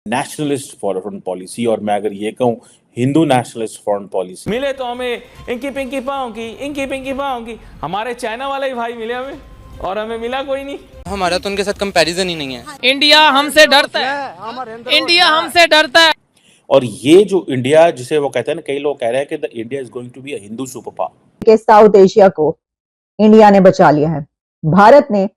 Nationalist foreign policy, और मैं अगर ये कहूँ हिंदू नेशनलिस्ट फॉरेन पॉलिसी। मिले तो हमें इंकी पिंकी पाँव की हमारे चाइना वाले ही भाई मिले हमें, और हमें मिला कोई नहीं। हमारा तो उनके साथ कंपैरिजन ही नहीं है। इंडिया हमसे डरता है, इंडिया हमसे डरता है। और ये जो इंडिया जिसे वो कहते हैं ना, कई लोग कह रहे हैं कि the India is going to be a Hindu super power. के साउथ एशिया को इंडिया ने बचा लिया है। भारत ने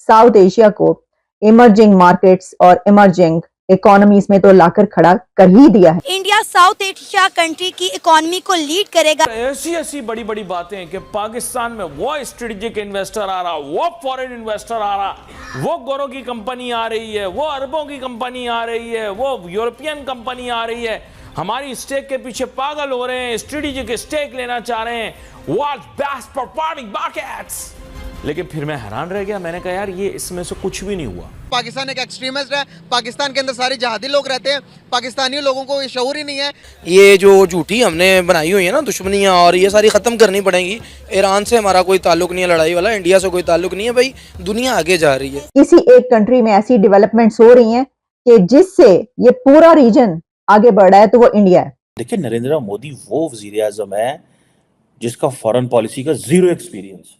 साउथ एशिया को इमर्जिंग मार्केट्स और इमर्जिंग इकोनॉमीज में तो लाकर खड़ा कर ही दिया है। इंडिया साउथ एशिया कंट्री की इकोनॉमी को लीड करेगा। ऐसी ऐसी बड़ी बड़ी बातें कि पाकिस्तान में वो स्ट्रेटेजिक इन्वेस्टर आ रहा, वो फॉरेन इन्वेस्टर आ रहा, वो गोरों की कंपनी आ रही है, वो अरबों की कंपनी आ रही है, वो यूरोपियन कंपनी आ रही है, हमारी स्टेक के पीछे पागल हो रहे हैं, स्ट्रेटेजिक स्टेक लेना चाह रहे हैं, वर्ल्ड बेस्ट परफॉर्मिंग मार्केट्स। लेकिन फिर मैं हैरान रह गया, मैंने कहा यार ये इसमें से कुछ भी नहीं हुआ। पाकिस्तान एक एक्सट्रीमिस्ट है, पाकिस्तान के अंदर सारे जहादी लोग रहते हैं, पाकिस्तानी लोगों को ये शऊर ही नहीं है। ये जो झूठी हमने बनाई हुई है ना दुश्मनियाँ, और ये सारी ख़त्म करनी पड़ेंगी। ईरान से हमारा कोई ताल्लुक नहीं है लड़ाई वाला, इंडिया से कोई ताल्लुक नहीं है भाई, दुनिया आगे जा रही है। किसी एक कंट्री में ऐसी डेवलपमेंट्स हो रही हैं कि जिससे ये पूरा रीजन आगे बढ़ रहा है, तो वो इंडिया है। देखिए, नरेंद्र मोदी वो वजीर आजम है जिसका फॉरेन पॉलिसी का जीरो एक्सपीरियंस,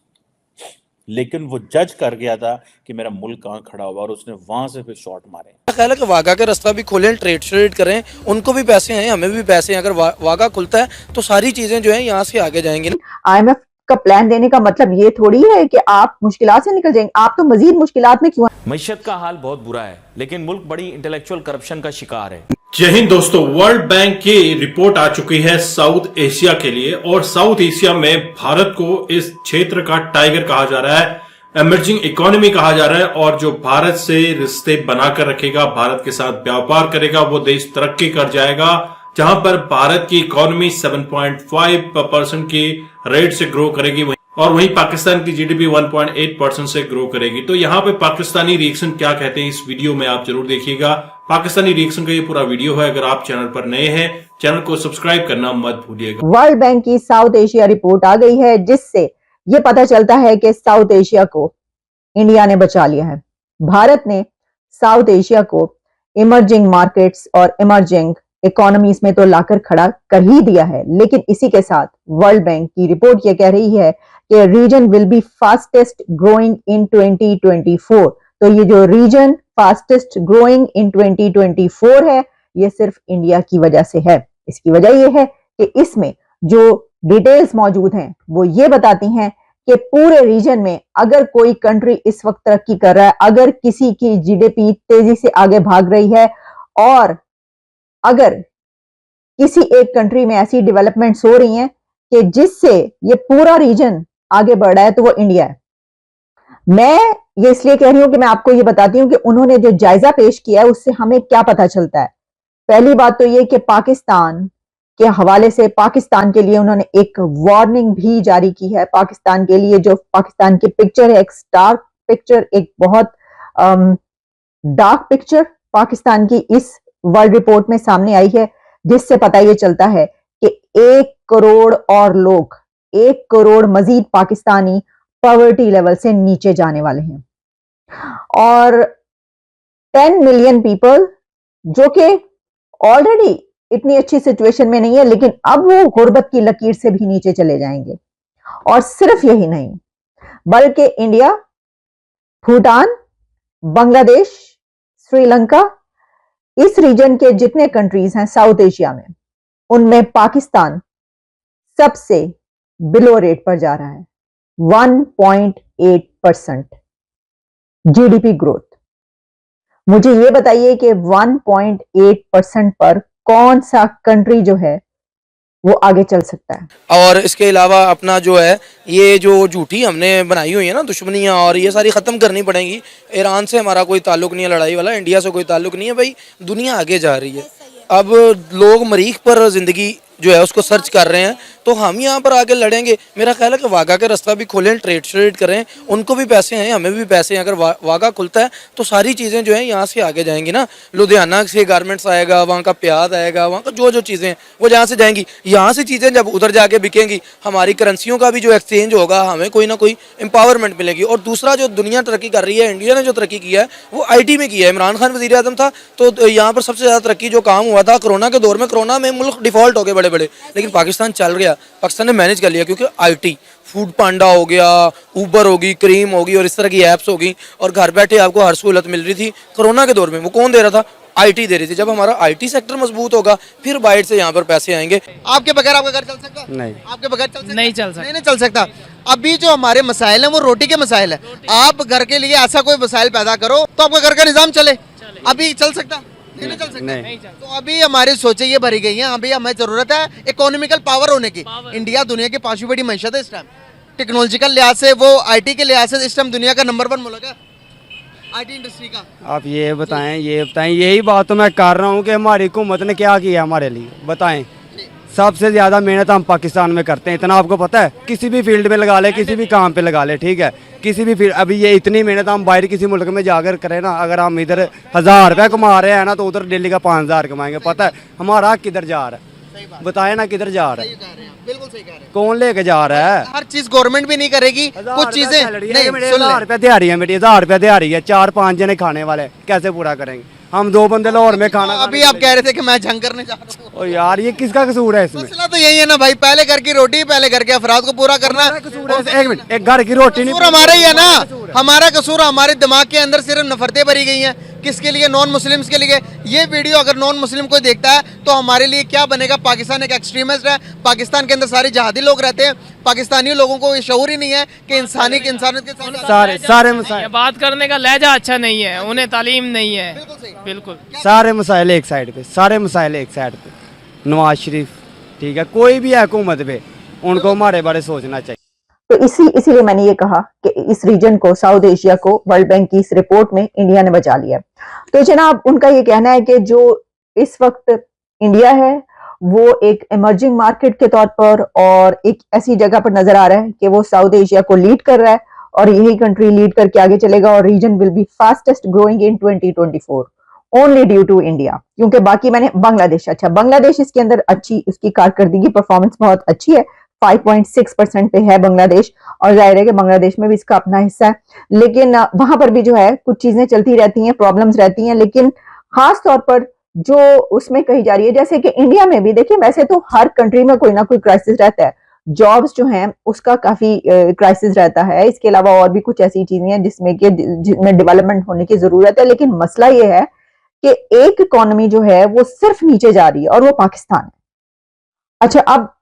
लेकिन वो जज कर गया था कि मेरा मुल्क कहाँ खड़ा हुआ, और उसने वहां से फिर शॉट मारे। ख्याल है कि वाघा का रास्ता भी खोलें, ट्रेड करें, उनको भी पैसे हैं, हमें भी पैसे हैं। अगर वाघा खुलता है तो सारी चीजें जो है यहाँ से आगे जाएंगी। IMF का प्लान देने का मतलब ये थोड़ी है कि आप मुश्किलात से निकल जाएंगे, आप तो मजीद मुश्किलात में क्यों। मईशत का हाल बहुत बुरा है, लेकिन मुल्क बड़ी इंटेलेक्चुअल करप्शन का शिकार है। जय हिंद दोस्तों, वर्ल्ड बैंक की रिपोर्ट आ चुकी है साउथ एशिया के लिए, और साउथ एशिया में भारत को इस क्षेत्र का टाइगर कहा जा रहा है, इमर्जिंग इकोनॉमी कहा जा रहा है, और जो भारत से रिश्ते बनाकर रखेगा, भारत के साथ व्यापार करेगा, वो देश तरक्की कर जाएगा। जहां पर भारत की इकोनॉमी 7.5% की रेट से ग्रो करेगी, और वहीं पाकिस्तान की जीडीपी 1.8% से ग्रो करेगी। तो यहाँ पे पाकिस्तानी रिएक्शन क्या कहते हैं, इस वीडियो में आप जरूर देखिएगा। पाकिस्तानी रिएक्शन का ये पूरा वीडियो है। अगर आप चैनल पर नए हैं, चैनल को सब्सक्राइब करना मत भूलिएगा। वर्ल्ड बैंक की साउथ एशिया रिपोर्ट आ गई है, जिससे ये पता चलता है कि साउथ एशिया को इंडिया ने बचा लिया है। भारत ने साउथ एशिया को इमर्जिंग मार्केट्स और इमर्जिंग इकोनॉमीज में तो लाकर खड़ा कर ही दिया है। लेकिन इसी के साथ वर्ल्ड बैंक की रिपोर्ट ये कह रही है कि region will be fastest growing in 2024। तो ये जो रीजन फास्टेस्ट ग्रोइंग इन 2024 है, ये सिर्फ इंडिया की वजह से है। इसकी वजह यह है कि इसमें जो डिटेल्स मौजूद हैं वो ये बताती हैं कि पूरे रीजन में अगर कोई कंट्री इस वक्त तरक्की कर रहा है, अगर किसी की जीडीपी तेजी से आगे भाग रही है, और अगर किसी एक कंट्री में ऐसी डेवलपमेंट्स हो रही हैं कि जिससे ये पूरा रीजन आगे बढ़ रहा है, तो वो इंडिया है। मैं ये इसलिए कह रही हूं कि मैं आपको ये बताती हूं कि उन्होंने जो जायजा पेश किया है उससे हमें क्या पता चलता है। पहली बात तो ये कि पाकिस्तान के हवाले से पाकिस्तान के लिए उन्होंने एक वार्निंग भी जारी की है। पाकिस्तान के लिए जो पाकिस्तान की पिक्चर है, एक स्टार्क पिक्चर, एक बहुत डार्क पिक्चर पाकिस्तान की इस वर्ल्ड रिपोर्ट में सामने आई है, जिससे पता ये चलता है कि 1 करोड़ और लोग, 1 करोड़ मजीद पाकिस्तानी पॉवर्टी लेवल से नीचे जाने वाले हैं, और 10 मिलियन पीपल जो कि ऑलरेडी इतनी अच्छी सिचुएशन में नहीं है, लेकिन अब वो गुर्बत की लकीर से भी नीचे चले जाएंगे। और सिर्फ यही नहीं, बल्कि इंडिया, भूटान, बांग्लादेश, श्रीलंका, इस रीजन के जितने कंट्रीज हैं साउथ एशिया में, उनमें पाकिस्तान सबसे बिलो रेट पर जा रहा है। 1.8% जीडीपी ग्रोथ। मुझे ये बताइए कि 1.8% पर कौन सा कंट्री जो है वो आगे चल सकता है। और इसके अलावा अपना जो है, ये जो झूठी हमने बनाई हुई है ना दुश्मनियाँ, और ये सारी ख़त्म करनी पड़ेंगी। ईरान से हमारा कोई ताल्लुक नहीं है लड़ाई वाला, इंडिया से कोई ताल्लुक नहीं है भाई, दुनिया आगे जा रही है। अब लोग मरीख पर ज़िंदगी जो है उसको सर्च कर रहे हैं, तो हम यहाँ पर आके लड़ेंगे। मेरा ख्याल है कि वाघा का रास्ता भी खोलें, ट्रेड श्रेड करें, उनको भी पैसे हैं, हमें भी पैसे हैं। अगर वाघा खुलता है तो सारी चीज़ें जो हैं यहाँ से आगे जाएंगी ना। लुधियाना से गारमेंट्स आएगा, वहाँ का प्याज आएगा, वहाँ का जो चीज़ें हैं वो जहाँ से जाएंगी। यहाँ से चीज़ें जब उधर जाके बिकेंगी, हमारी करेंसियों का भी जो एक्सचेंज होगा, हमें कोई ना कोई एम्पावरमेंट मिलेगी। और दूसरा, जो दुनिया तरक्की कर रही है, इंडिया ने जो तरक्की किया है वो IT में किया है। इमरान खान वज़ीर आज़म था तो यहाँ पर सबसे ज़्यादा तरक्की जो काम हुआ था कोरोना के दौर में। कोरोना में मुल्क डिफॉल्ट हो गए बड़े बड़े, लेकिन पाकिस्तान चल गया, पाकिस्तान ने मैनेज कर लिया, क्योंकि IT, फूड पांडा हो गया, ऊबर होगी, क्रीम होगी और इस तरह की ऐप्स होगी, और घर बैठे आपको हर सहूलत मिल रही थी। कोरोना के दौर में वो कौन दे रहा था? IT दे रही थी। जब हमारा IT सेक्टर मजबूत होगा, फिर बाहर से यहाँ पर पैसे आएंगे। आपके बगैर आपका घर चल सकता है? नहीं। आपके बगैर चल सकता है? नहीं चल सकता। नहीं चल सकता। अभी जो हमारे मसाइल हैं वो रोटी के मसाइल है। आप घर के लिए ऐसा कोई मसाइल पैदा करो तो आपका घर का निजाम चले। अभी चल सकता? नहीं चल सकता। नहीं। तो अभी हमारी सोचें ये भरी गई हैं। अभी हमें जरूरत है इकोनॉमिकल पावर होने की। इंडिया दुनिया की 5वीं बड़ी मैशत है इस टाइम। टेक्नोलॉजिकल लिहाज से, वो IT के लिहाज से इस टाइम दुनिया का नंबर 1 मुल्क है IT इंडस्ट्री का। आप ये बताएं, यही बात तो मैं कर रहा हूँ कि हमारी हुकूमत ने क्या किया हमारे लिए, बताएं। सबसे ज़्यादा मेहनत हम पाकिस्तान में करते हैं, इतना आपको पता है। किसी भी फील्ड में लगा ले, किसी भी काम पे लगा ले, ठीक है, किसी भी फील्ड। अभी ये इतनी मेहनत हम बाहर किसी मुल्क में जाकर करें ना, अगर हम इधर 1000 रुपये कमा रहे हैं ना, तो उधर डेली का 5000 कमाएंगे। पता है हमारा हक किधर जा रहा है? बताए ना किधर जा रहा है? बिल्कुल सही कह रहे हैं। कौन लेके जा रहा है? हर चीज गवर्नमेंट भी नहीं करेगी, कुछ चीजें नहीं। 1000 रुपये दिहाड़ी है मेरी, 1000 रुपये दिहाड़ी है, 4-5 जने खाने वाले, कैसे पूरा करेंगे हम? 2 बंदे लाहौर में खाना। अभी आप कह रहे थे कि मैं जंग करने जा रहा हूँ। ओ यार, ये किसका कसूर है इसमें? मसला तो यही है ना भाई, पहले घर की रोटी, पहले घर के अफराद को पूरा करना। एक मिनट, एक घर की रोटी नहीं, कसूर हमारा ही है ना। हमारा कसूर, हमारे दिमाग के अंदर सिर्फ नफरतें भरी गई हैं। किसके लिए? नॉन मुस्लिम्स के लिए। ये वीडियो अगर नॉन मुस्लिम कोई देखता है तो हमारे लिए क्या बनेगा? पाकिस्तान एक एक्सट्रीमिस्ट है, पाकिस्तान के अंदर सारे जहादी लोग रहते हैं, पाकिस्तानी लोगों को ये शऊर ही नहीं है कि इंसानियत के साथ सारे मसाइल, बात करने का लहजा अच्छा नहीं है, उन्हें तालीम नहीं है। बिल्कुल सारे मसाइल एक साइड पे, सारे मसाइल एक साइड पे। नवाज शरीफ, ठीक है, कोई भी है हुकूमत पे, उनको हमारे बारे सोचना चाहिए। तो इसीलिए मैंने ये कहा कि इस रीजन को, साउथ एशिया को, वर्ल्ड बैंक की इस रिपोर्ट में इंडिया ने बचा लिया। तो जनाब, उनका ये कहना है कि जो इस वक्त इंडिया है वो एक इमर्जिंग मार्केट के तौर पर और एक ऐसी जगह पर नजर आ रहा है कि वो साउथ एशिया को लीड कर रहा है, और यही कंट्री लीड करके आगे चलेगा, और region will be fastest growing in 2024 only due to India. क्योंकि बाकी मैंने बांग्लादेश, अच्छा बांग्लादेश इसके अंदर अच्छी, उसकी कारकर्दगी परफॉर्मेंस बहुत अच्छी है, 5.6% पे है बांग्लादेश, और जाहिर है कि बांग्लादेश में भी इसका अपना हिस्सा है। लेकिन वहां पर भी जो है कुछ चीजें चलती रहती हैं, प्रॉब्लम्स रहती हैं, लेकिन खास तौर पर जो उसमें कही जा रही है, जैसे कि इंडिया में भी देखिए, वैसे तो हर कंट्री में कोई ना कोई क्राइसिस रहता है, जॉब्स जो हैं उसका काफी क्राइसिस रहता है, इसके अलावा और भी कुछ ऐसी चीजें हैं जिसमें डेवलपमेंट होने की जरूरत है। लेकिन मसला ये है कि एक इकोनॉमी जो है वो सिर्फ नीचे जा रही है, और वो पाकिस्तान है। अच्छा, अब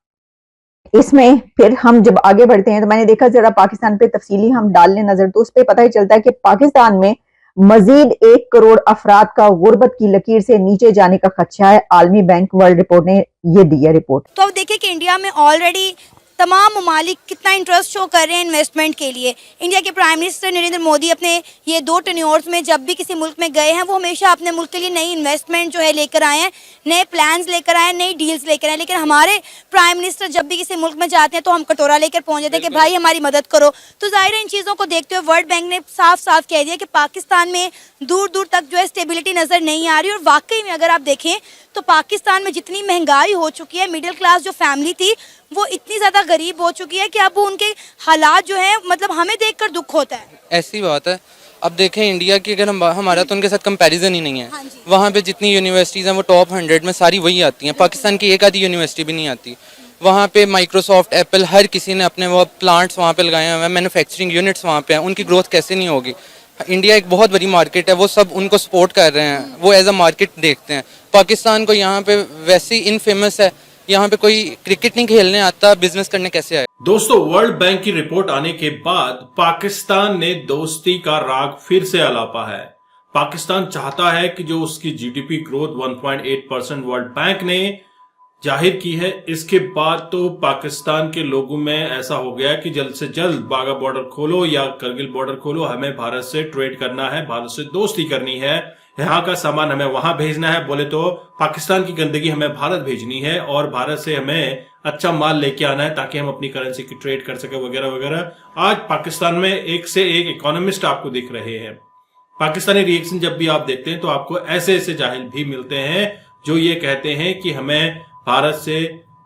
इसमें फिर हम जब आगे बढ़ते हैं तो मैंने देखा, जरा पाकिस्तान पे तफसीली हम डाल लें नजर, तो उस पर पता ही चलता है कि पाकिस्तान में मजीद 1 करोड़ अफराद का गुर्बत की लकीर से नीचे जाने का खदशा है। आलमी बैंक वर्ल्ड रिपोर्ट ने ये दी है रिपोर्ट। तो अब देखिए कि इंडिया में ऑलरेडी तमाम ममालिक कितना इंटरेस्ट शो कर रहे हैं इन्वेस्टमेंट के लिए। इंडिया के प्राइम मिनिस्टर नरेंद्र मोदी अपने ये 2 टेन्योर्स में जब भी किसी मुल्क में गए हैं, वो हमेशा अपने मुल्क के लिए नई इन्वेस्टमेंट जो है लेकर आए हैं, नए प्लान्स लेकर आए हैं, नई डील्स लेकर आए हैं। लेकिन हमारे प्राइम मिनिस्टर जब भी किसी मुल्क में जाते हैं तो हम कटोरा लेकर पहुंच जाते हैं कि भाई हमारी मदद करो। तो जाहिर है इन चीज़ों को देखते हुए वर्ल्ड बैंक ने साफ साफ कह दिया कि पाकिस्तान में दूर दूर तक जो है स्टेबिलिटी नज़र नहीं आ रही। और वाकई में अगर आप देखें तो पाकिस्तान में जितनी महंगाई हो चुकी है, मिडिल क्लास जो फैमिली थी वो इतनी ज़्यादा गरीब हो चुकी है कि अब वो उनके हालात जो हैं, मतलब हमें देखकर दुख होता है। ऐसी बात है। अब देखें इंडिया की, अगर हमारा तो उनके साथ कंपैरिजन ही नहीं है। वहाँ पे जितनी यूनिवर्सिटीज़ हैं वो टॉप 100 में सारी वही आती हैं। पाकिस्तान की एक आधी यूनिवर्सिटी भी नहीं आती। वहाँ पे माइक्रोसॉफ्ट, एप्पल, हर किसी ने अपने वो प्लांट्स वहाँ पे लगाए हुए हैं, मैन्युफैक्चरिंग यूनिट्स वहाँ पे हैं। उनकी ग्रोथ कैसे नहीं होगी? इंडिया एक बहुत बड़ी मार्केट है, वो सब उनको सपोर्ट कर रहे हैं, वो एज अ मार्केट देखते हैं। पाकिस्तान को यहाँ पे वैसे ही इनफेमस है, यहाँ पे कोई क्रिकेट नहीं खेलने आता, बिजनेस करने कैसे आए? दोस्तों, वर्ल्ड बैंक की रिपोर्ट आने के बाद पाकिस्तान ने दोस्ती का राग फिर से अलापा है। पाकिस्तान चाहता है कि जो उसकी जीडीपी ग्रोथ 1.8% वर्ल्ड बैंक ने जाहिर की है, इसके बाद तो पाकिस्तान के लोगों में ऐसा हो गया कि जल्द से जल्द बाघा बॉर्डर खोलो या करगिल बॉर्डर खोलो, हमें भारत से ट्रेड करना है, भारत से दोस्ती करनी है। यहाँ का सामान हमें वहां भेजना है, बोले तो पाकिस्तान की गंदगी हमें भारत भेजनी है और भारत से हमें अच्छा माल लेके आना है ताकि हम अपनी करेंसी की ट्रेड कर सके वगैरह वगैरह। आज पाकिस्तान में एक से एक इकोनॉमिस्ट आपको दिख रहे हैं। पाकिस्तानी रिएक्शन जब भी आप देखते हैं तो आपको ऐसे ऐसे जाहिल भी मिलते हैं जो ये कहते हैं कि हमें भारत से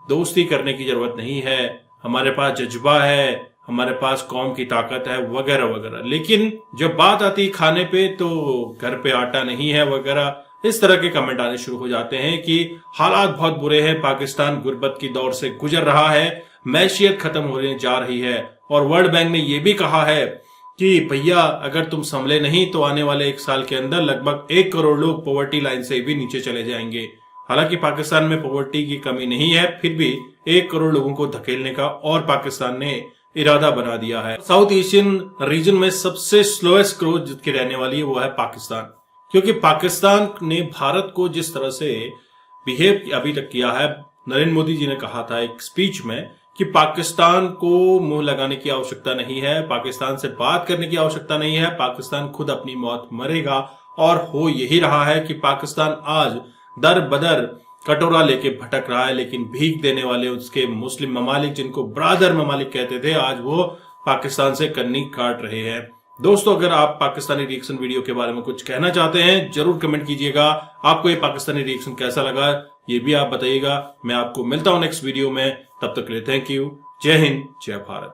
दोस्ती करने की जरूरत नहीं है, हमारे पास जज्बा है, हमारे पास कौम की ताकत है वगैरह वगैरह। लेकिन जब बात आती खाने पे तो घर पे आटा नहीं है वगैरह, इस तरह के कमेंट आने शुरू हो जाते हैं कि हालात बहुत बुरे हैं, पाकिस्तान गुर्बत की दौर से गुजर रहा है, मैशियत खत्म होने जा रही है। और वर्ल्ड बैंक ने यह भी कहा है कि भैया अगर तुम संभले नहीं तो आने वाले 1 साल के अंदर लगभग 1 करोड़ लोग पॉवर्टी लाइन से भी नीचे चले जाएंगे। हालांकि पाकिस्तान में पॉवर्टी की कमी नहीं है, फिर भी 1 करोड़ लोगों को धकेलने का और पाकिस्तान ने इरादा बना दिया है। साउथ एशियन रीजन में सबसे स्लोएस्ट ग्रोथ जिसकी रहने वाली है वो है पाकिस्तान, क्योंकि पाकिस्तान ने भारत को जिस तरह से बिहेव अभी तक किया है, नरेंद्र मोदी जी ने कहा था एक स्पीच में कि पाकिस्तान को मुंह लगाने की आवश्यकता नहीं है, पाकिस्तान से बात करने की आवश्यकता नहीं है, पाकिस्तान खुद अपनी मौत मरेगा। और हो यही रहा है कि पाकिस्तान आज दर बदर कटोरा लेके भटक रहा है, लेकिन भीख देने वाले उसके मुस्लिम ममालिक जिनको ब्रादर ममालिक कहते थे, आज वो पाकिस्तान से कन्नी काट रहे हैं। दोस्तों, अगर आप पाकिस्तानी रिएक्शन वीडियो के बारे में कुछ कहना चाहते हैं जरूर कमेंट कीजिएगा। आपको ये पाकिस्तानी रिएक्शन कैसा लगा ये भी आप बताइएगा। मैं आपको मिलता हूं नेक्स्ट वीडियो में, तब तक के लिए थैंक यू। जय हिंद, जय भारत।